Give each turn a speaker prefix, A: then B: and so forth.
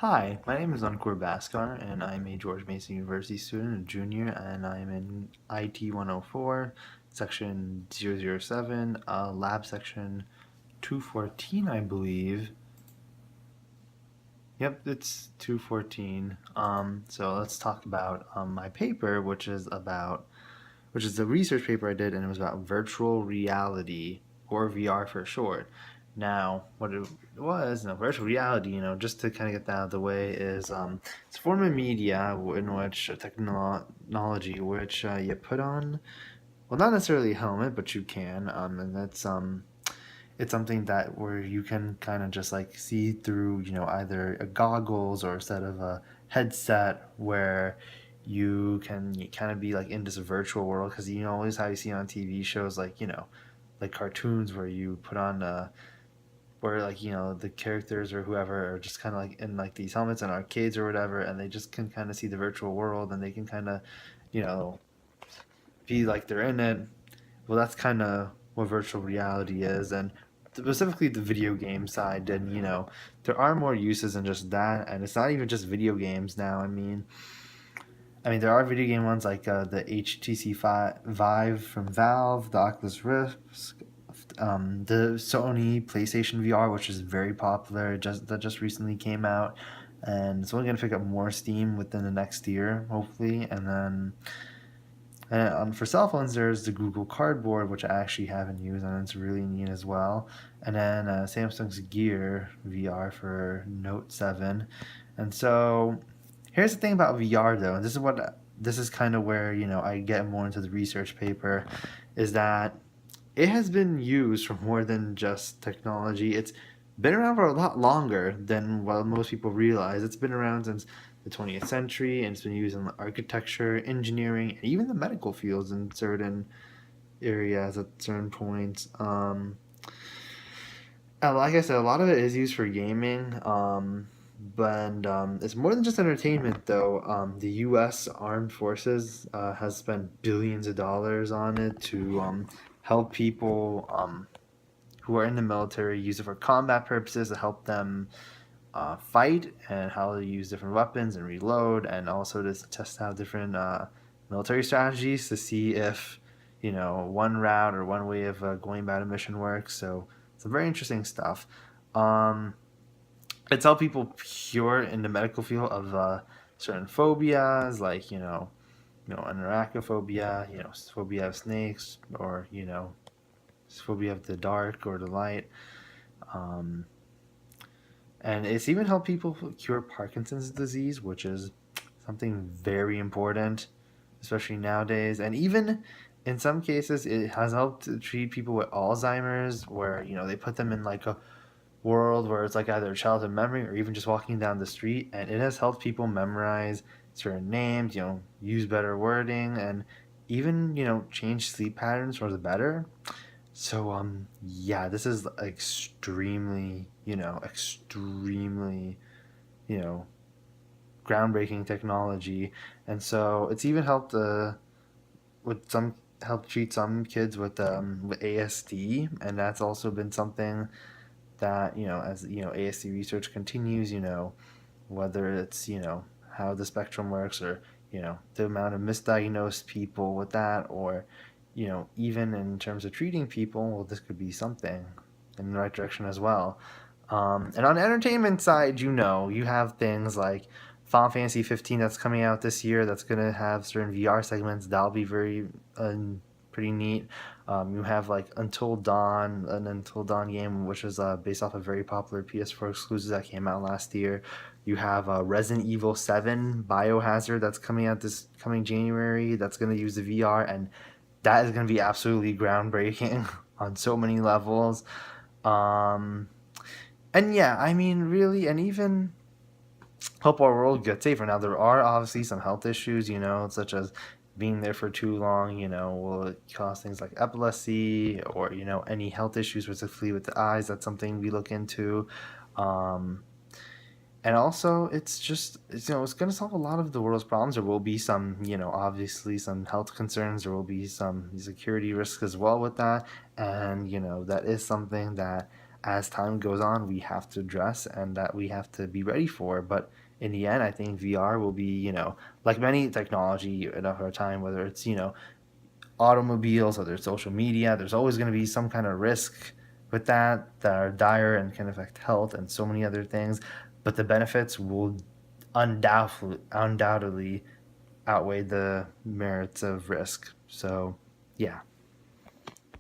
A: Hi, my name is Ankur Bhaskar, and I'm a George Mason University student, a junior, and I'm in IT 104, section 007, lab section 214, I believe. Yep, it's 214. So let's talk about my paper, which is the research paper I did, and it was about virtual reality, or VR for short. Now, what it was, virtual reality, just to kind of get that out of the way, is it's a form of media in which technology, which you put on, well, not necessarily a helmet, but you can, and it's something that where you can kind of just like see through, either a goggles or a set of a headset where you kind of be like in this virtual world because always how you see on TV shows like like cartoons where you put on where like the characters or whoever are just kind of like in like these helmets and arcades or whatever, and they just can kind of see the virtual world and they can kind of you know be like they're in it. Well, that's kind of what virtual reality is, and specifically the video game side. And there are more uses than just that, and it's not even just video games now. I mean, there are video game ones like the HTC Vive from Valve, the Oculus Rift, the Sony PlayStation VR, which is very popular, that just recently came out, and it's only going to pick up more steam within the next year, hopefully. And then for cell phones, there's the Google Cardboard, which I actually haven't used, and it's really neat as well. And then Samsung's Gear VR for Note 7. And so here's the thing about VR, though, and this is kind of where I get more into the research paper, is that it has been used for more than just technology. It's been around for a lot longer than what most people realize. It's been around since the 20th century, and it's been used in architecture, engineering, and even the medical fields in certain areas at certain points. And like I said, a lot of it is used for gaming, but it's more than just entertainment, though. The U.S. Armed Forces has spent billions of dollars on it to help people who are in the military use it for combat purposes to help them fight and how to use different weapons and reload, and also to test out different military strategies to see if one route or one way of going about a mission works. So some very interesting stuff. Um, it's helped people cure in the medical field of certain phobias, like arachnophobia, phobia of snakes, or phobia of the dark or the light. Um, and it's even helped people cure Parkinson's disease, which is something very important, especially nowadays. And even in some cases, it has helped to treat people with Alzheimer's, where they put them in like a world where it's like either childhood memory or even just walking down the street, and it has helped people memorize certain names, use better wording, and even change sleep patterns for the better. So yeah, this is extremely, you know, groundbreaking technology. And so it's even helped help treat some kids with ASD, and that's also been something that, as ASD research continues, whether it's, how the spectrum works, or, the amount of misdiagnosed people with that, or, even in terms of treating people, well, this could be something in the right direction as well. And on the entertainment side, you have things like Final Fantasy 15 that's coming out this year that's going to have certain VR segments. That'll be very pretty neat. You have like Until Dawn, an Until Dawn game, which is based off a very popular PS4 exclusive that came out last year. You have Resident Evil 7 Biohazard that's coming out this coming January, that's going to use the VR, and that is going to be absolutely groundbreaking on so many levels. Um, and yeah, I mean, really, and even help our world get safer. Now, there are obviously some health issues, such as being there for too long, will it cause things like epilepsy, or, any health issues specifically with the eyes. That's something we look into. Um, and also, it's going to solve a lot of the world's problems. There will be some, obviously some health concerns. There will be some security risks as well with that. And, that is something that as time goes on, we have to address and that we have to be ready for. But in the end, I think VR will be, like many technology in our time, whether it's, automobiles, whether it's social media, there's always going to be some kind of risk with that are dire and can affect health and so many other things. But the benefits will undoubtedly outweigh the merits of risk. So, yeah.